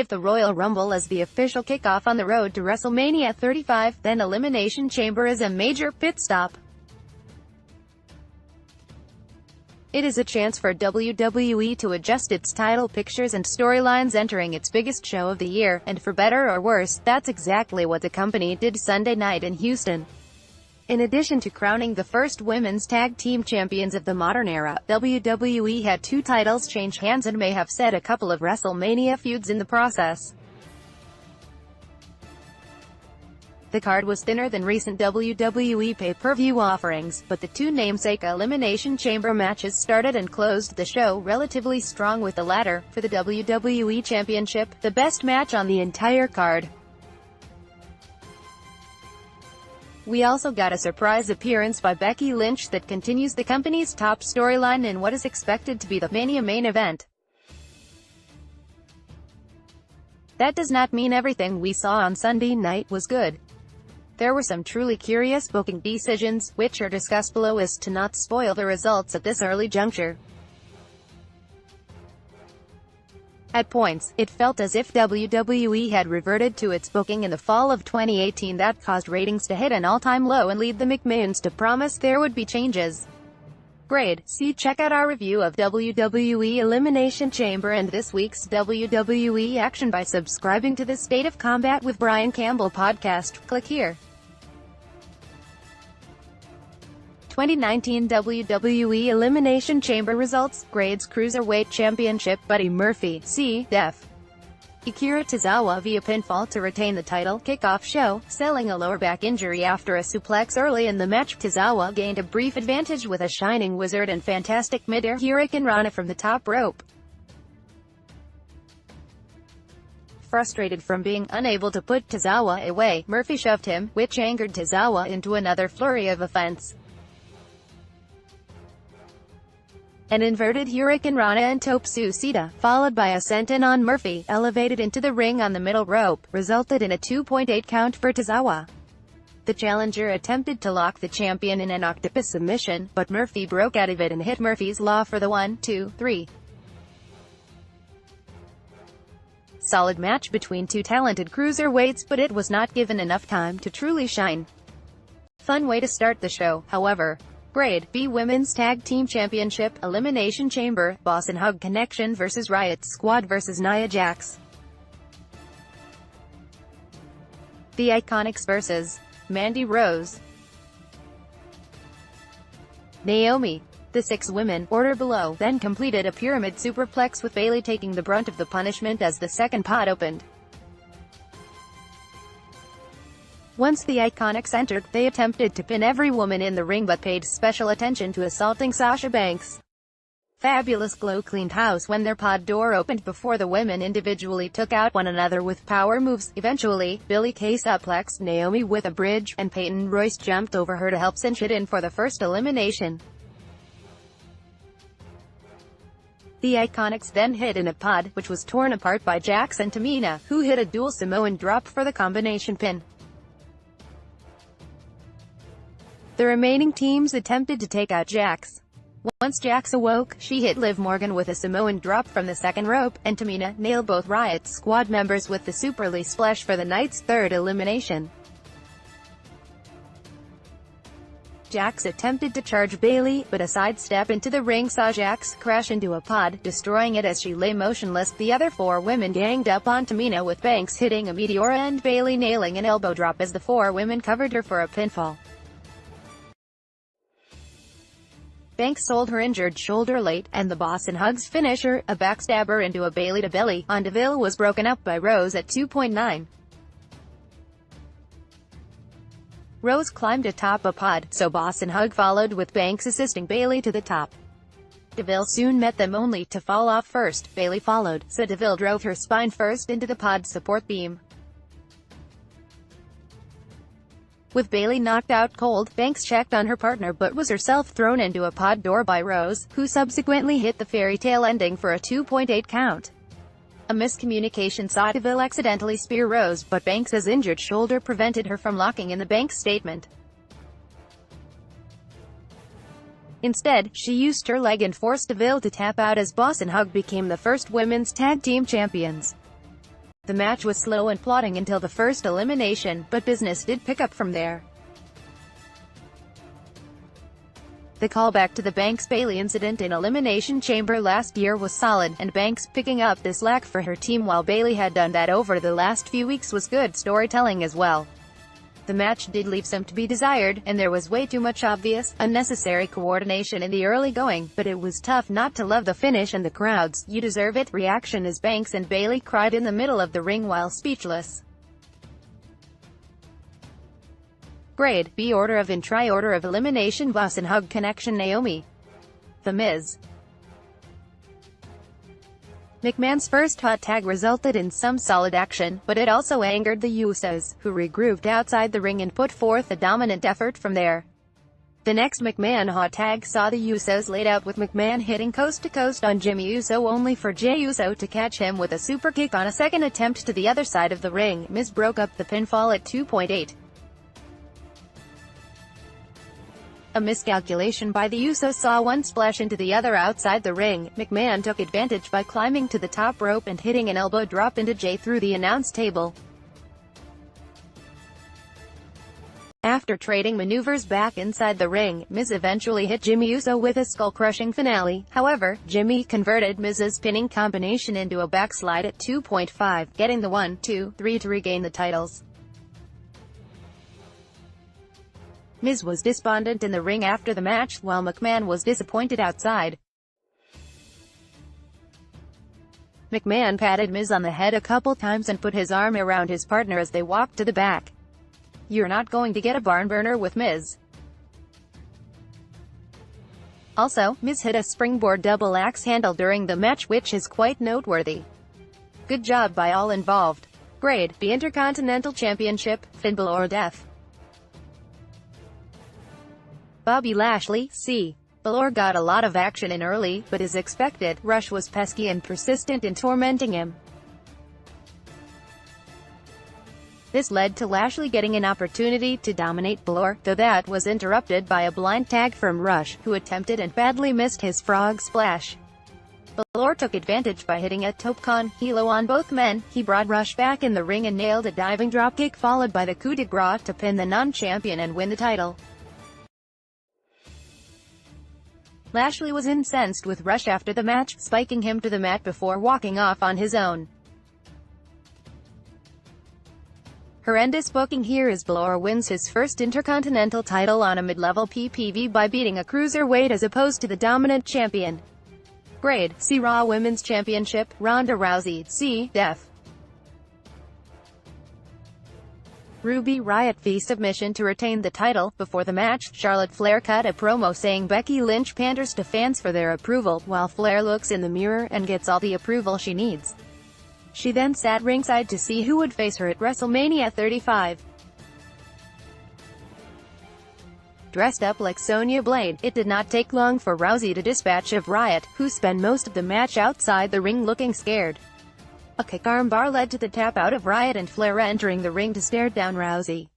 If the Royal Rumble is the official kickoff on the road to WrestleMania 35, then Elimination Chamber is a major pit stop. It is a chance for WWE to adjust its title pictures and storylines entering its biggest show of the year, and for better or worse, that's exactly what the company did Sunday night in Houston. In addition to crowning the first women's tag team champions of the modern era, WWE had two titles change hands and may have set a couple of WrestleMania feuds in the process. The card was thinner than recent WWE pay-per-view offerings, but the two namesake Elimination Chamber matches started and closed the show relatively strong, with the latter, for the WWE Championship, the best match on the entire card. We also got a surprise appearance by Becky Lynch that continues the company's top storyline in what is expected to be the Mania main event. That does not mean everything we saw on Sunday night was good. There were some truly curious booking decisions, which are discussed below as to not spoil the results at this early juncture. At points, it felt as if WWE had reverted to its booking in the fall of 2018 that caused ratings to hit an all-time low and lead the McMahons to promise there would be changes. Grade C. Check out our review of WWE Elimination Chamber and this week's WWE action by subscribing to the State of Combat with Brian Campbell podcast. Click here. 2019 WWE Elimination Chamber results. Grades: Cruiserweight Championship, Buddy Murphy, C. Def. Akira Tozawa via pinfall to retain the title. Kickoff show, selling a lower back injury after a suplex early in the match. Tozawa gained a brief advantage with a Shining Wizard and fantastic mid-air Hurricane Rana from the top rope. Frustrated from being unable to put Tozawa away, Murphy shoved him, which angered Tozawa into another flurry of offense. An inverted Hurricane Rana and Topsu Sita, followed by a senton on Murphy, elevated into the ring on the middle rope, resulted in a 2.8 count for Tozawa. The challenger attempted to lock the champion in an octopus submission, but Murphy broke out of it and hit Murphy's Law for the 1, 2, 3. Solid match between two talented cruiserweights, but it was not given enough time to truly shine. Fun way to start the show, however. Grade B. Women's Tag Team Championship, Elimination Chamber, Boss and Hug Connection vs. Riot Squad vs. Nia Jax. The Iconics vs. Mandy Rose. Naomi. The six women, order below, then completed a pyramid superplex with Bayley taking the brunt of the punishment as the second pot opened. Once the Iconics entered, they attempted to pin every woman in the ring but paid special attention to assaulting Sasha Banks. Fabulous Glow cleaned house when their pod door opened before the women individually took out one another with power moves. Eventually, Billie Kay suplexed Naomi with a bridge, and Peyton Royce jumped over her to help cinch it in for the first elimination. The Iconics then hit in a pod, which was torn apart by Jax and Tamina, who hit a dual Samoan drop for the combination pin. The remaining teams attempted to take out Jax. Once Jax awoke, she hit Liv Morgan with a Samoan drop from the second rope, and Tamina nailed both Riot Squad members with the Super Lee Splash for the night's third elimination. Jax attempted to charge Bayley, but a sidestep into the ring saw Jax crash into a pod, destroying it as she lay motionless. The other four women ganged up on Tamina, with Banks hitting a Meteora and Bayley nailing an elbow drop as the four women covered her for a pinfall. Banks sold her injured shoulder late, and the Boss and Hugs finisher, a backstabber into a Bayley to belly, on Deville, was broken up by Rose at 2.9. Rose climbed atop a pod, so Boss and Hug followed, with Banks assisting Bayley to the top. Deville soon met them only to fall off first. Bayley followed, so Deville drove her spine first into the pod support beam. With Bayley knocked out cold, Banks checked on her partner but was herself thrown into a pod door by Rose, who subsequently hit the fairy tale ending for a 2.8 count. A miscommunication saw Deville accidentally spear Rose, but Banks' injured shoulder prevented her from locking in the Banks statement. Instead, she used her leg and forced Deville to tap out as Boss and Hug became the first women's tag team champions. The match was slow and plodding until the first elimination, but business did pick up from there. The callback to the Banks-Bayley incident in Elimination Chamber last year was solid, and Banks picking up the slack for her team while Bayley had done that over the last few weeks was good storytelling as well. The match did leave some to be desired, and there was way too much obvious, unnecessary coordination in the early going, but it was tough not to love the finish and the crowd's "you deserve it" reaction as Banks and Bayley cried in the middle of the ring while speechless. Grade B Order of Order of Elimination Boss and Hug Connection Naomi. The Miz. McMahon's first hot tag resulted in some solid action, but it also angered the Usos, who regrouped outside the ring and put forth a dominant effort from there. The next McMahon hot tag saw the Usos laid out with McMahon hitting coast to coast on Jimmy Uso only for Jey Uso to catch him with a super kick on a second attempt to the other side of the ring. Miz broke up the pinfall at 2.8. A miscalculation by the Usos saw one splash into the other outside the ring. McMahon took advantage by climbing to the top rope and hitting an elbow drop into Jey through the announce table. After trading maneuvers back inside the ring, Miz eventually hit Jimmy Uso with a skull-crushing finale. However, Jimmy converted Miz's pinning combination into a backslide at 2.5, getting the 1, 2, 3 to regain the titles. Miz was despondent in the ring after the match, while McMahon was disappointed outside. McMahon patted Miz on the head a couple times and put his arm around his partner as they walked to the back. "You're not going to get a barn burner with Miz." Also, Miz hit a springboard double axe handle during the match, which is quite noteworthy. Good job by all involved. Grade B Intercontinental Championship, Finn Balor Death. Bobby Lashley, C. Balor got a lot of action in early, but as expected, Rush was pesky and persistent in tormenting him. This led to Lashley getting an opportunity to dominate Balor, though that was interrupted by a blind tag from Rush, who attempted and badly missed his frog splash. Balor took advantage by hitting a Topcon Hilo on both men. He brought Rush back in the ring and nailed a diving dropkick followed by the coup de grace to pin the non-champion and win the title. Lashley was incensed with Rush after the match, spiking him to the mat before walking off on his own. Horrendous booking here as Balor wins his first Intercontinental title on a mid-level PPV by beating a cruiserweight as opposed to the dominant champion. Grade C Raw Women's Championship, Ronda Rousey, C. Death. Ruby Riott v submission to retain the title. Before the match, Charlotte Flair cut a promo saying Becky Lynch panders to fans for their approval, while Flair looks in the mirror and gets all the approval she needs. She then sat ringside to see who would face her at WrestleMania 35. Dressed up like Sonya Blade, it did not take long for Rousey to dispatch of Riott, who spent most of the match outside the ring looking scared. A kick armbar led to the tap out of Riott and Flair entering the ring to stare down Rousey.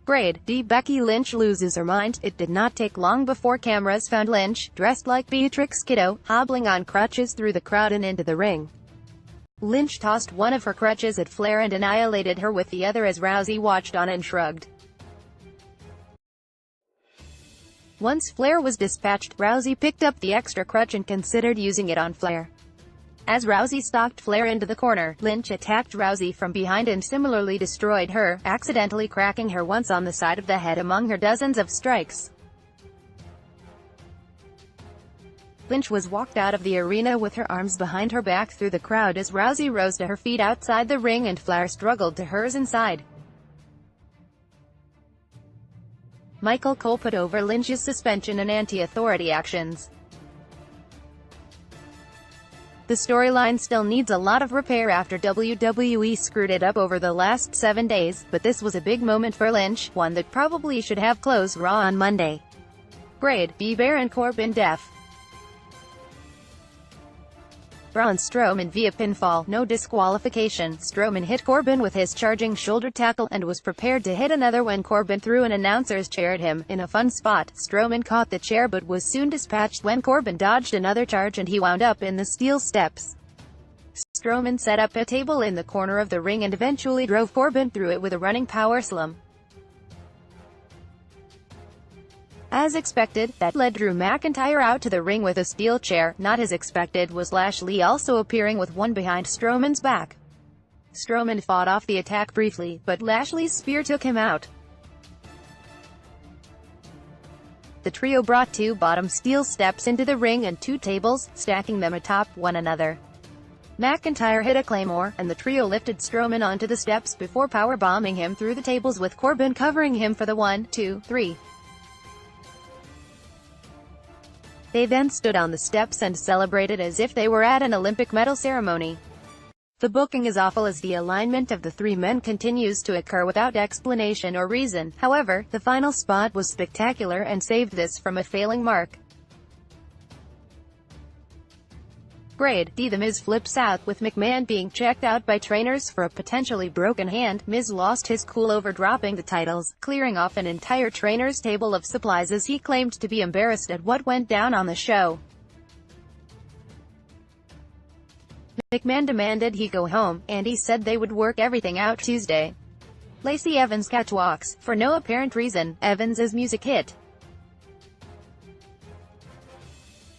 Grade D Becky Lynch loses her mind. It did not take long before cameras found Lynch, dressed like Beatrix Kiddo, hobbling on crutches through the crowd and into the ring. Lynch tossed one of her crutches at Flair and annihilated her with the other as Rousey watched on and shrugged. Once Flair was dispatched, Rousey picked up the extra crutch and considered using it on Flair. As Rousey stalked Flair into the corner, Lynch attacked Rousey from behind and similarly destroyed her, accidentally cracking her once on the side of the head among her dozens of strikes. Lynch was walked out of the arena with her arms behind her back through the crowd as Rousey rose to her feet outside the ring and Flair struggled to hers inside. Michael Cole put over Lynch's suspension and anti-authority actions. The storyline still needs a lot of repair after WWE screwed it up over the last 7 days, but this was a big moment for Lynch, one that probably should have closed Raw on Monday. Grade B Baron Corbin Death. Braun Strowman via pinfall, no disqualification. Strowman hit Corbin with his charging shoulder tackle, and was prepared to hit another when Corbin threw an announcer's chair at him. In a fun spot, Strowman caught the chair but was soon dispatched when Corbin dodged another charge and he wound up in the steel steps. Strowman set up a table in the corner of the ring and eventually drove Corbin through it with a running power slam. As expected, that led Drew McIntyre out to the ring with a steel chair. Not as expected was Lashley also appearing with one behind Strowman's back. Strowman fought off the attack briefly, but Lashley's spear took him out. The trio brought two bottom steel steps into the ring and two tables, stacking them atop one another. McIntyre hit a claymore, and the trio lifted Strowman onto the steps before powerbombing him through the tables with Corbin covering him for the 1, 2, 3. They then stood on the steps and celebrated as if they were at an Olympic medal ceremony. The booking is awful as the alignment of the three men continues to occur without explanation or reason. However, the final spot was spectacular and saved this from a failing mark. Grade D. The Miz flips out, with McMahon being checked out by trainers for a potentially broken hand. Miz lost his cool over dropping the titles, clearing off an entire trainer's table of supplies as he claimed to be embarrassed at what went down on the show. McMahon demanded he go home, and he said they would work everything out Tuesday. Lacey Evans catwalks. For no apparent reason, Evans' music hit.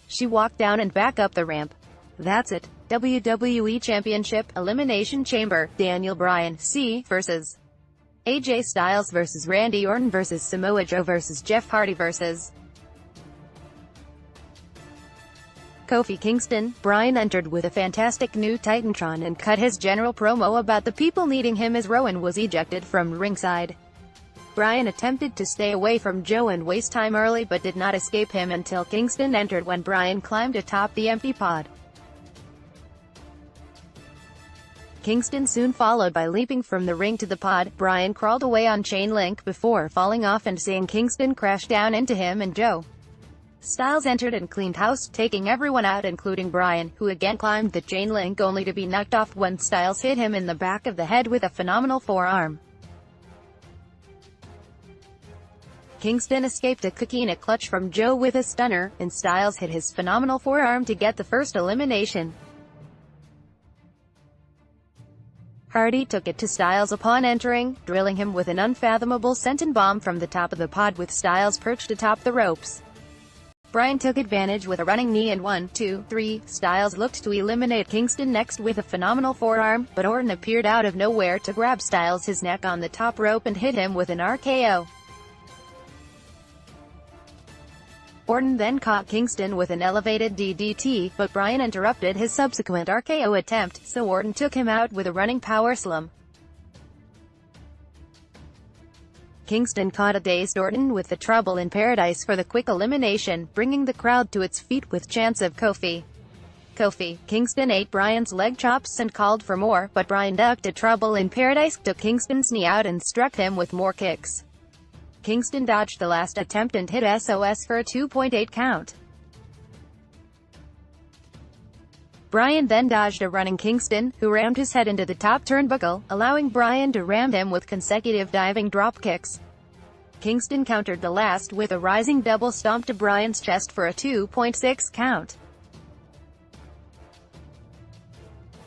She walked down and back up the ramp. That's it. WWE Championship, Elimination Chamber, Daniel Bryan, C. vs. AJ Styles vs. Randy Orton vs. Samoa Joe vs. Jeff Hardy vs. Kofi Kingston. Bryan entered with a fantastic new Titantron and cut his general promo about the people needing him as Rowan was ejected from ringside. Bryan attempted to stay away from Joe and waste time early but did not escape him until Kingston entered when Bryan climbed atop the empty pod. Kingston soon followed by leaping from the ring to the pod. Bryan crawled away on chain link before falling off and seeing Kingston crash down into him and Joe. Styles entered and cleaned house, taking everyone out including Bryan, who again climbed the chain link only to be knocked off when Styles hit him in the back of the head with a phenomenal forearm. Kingston escaped a coquina clutch from Joe with a stunner, and Styles hit his phenomenal forearm to get the first elimination. Hardy took it to Styles upon entering, drilling him with an unfathomable senton bomb from the top of the pod with Styles perched atop the ropes. Bryan took advantage with a running knee and 1, 2, 3. Styles looked to eliminate Kingston next with a phenomenal forearm, but Orton appeared out of nowhere to grab Styles his neck on the top rope and hit him with an RKO. Orton then caught Kingston with an elevated DDT, but Bryan interrupted his subsequent RKO attempt, so Orton took him out with a running power slam. Kingston caught a dazed Orton with the Trouble in Paradise for the quick elimination, bringing the crowd to its feet with chants of Kofi. Kofi. Kingston ate Bryan's leg chops and called for more, but Bryan ducked a Trouble in Paradise, took Kingston's knee out and struck him with more kicks. Kingston dodged the last attempt and hit SOS for a 2.8 count. Bryan then dodged a running Kingston, who rammed his head into the top turnbuckle, allowing Bryan to ram him with consecutive diving drop kicks. Kingston countered the last with a rising double stomp to Bryan's chest for a 2.6 count.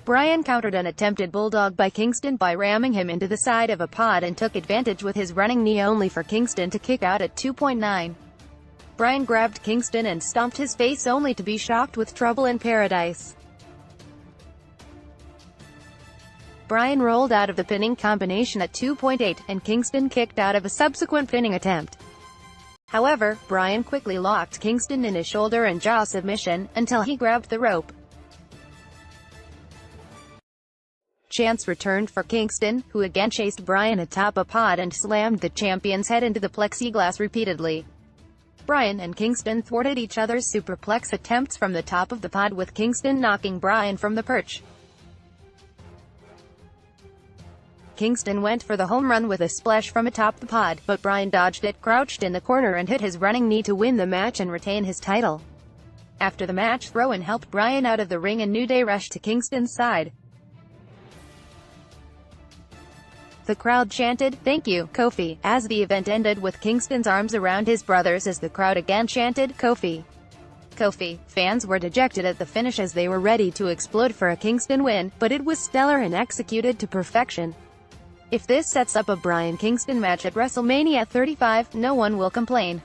Bryan countered an attempted bulldog by Kingston by ramming him into the side of a pod and took advantage with his running knee only for Kingston to kick out at 2.9. Bryan grabbed Kingston and stomped his face only to be shocked with Trouble in Paradise. Bryan rolled out of the pinning combination at 2.8, and Kingston kicked out of a subsequent pinning attempt. However, Bryan quickly locked Kingston in a shoulder and jaw submission, until he grabbed the rope. Chance returned for Kingston, who again chased Bryan atop a pod and slammed the champion's head into the plexiglass repeatedly. Bryan and Kingston thwarted each other's superplex attempts from the top of the pod, with Kingston knocking Bryan from the perch. Kingston went for the home run with a splash from atop the pod, but Bryan dodged it, crouched in the corner and hit his running knee to win the match and retain his title. After the match, Rowan helped Bryan out of the ring and New Day rushed to Kingston's side. The crowd chanted, "Thank you, Kofi," as the event ended with Kingston's arms around his brothers as the crowd again chanted, "Kofi." Kofi. Fans were dejected at the finish as they were ready to explode for a Kingston win, but it was stellar and executed to perfection. If this sets up a Bryan Kingston match at WrestleMania 35, no one will complain.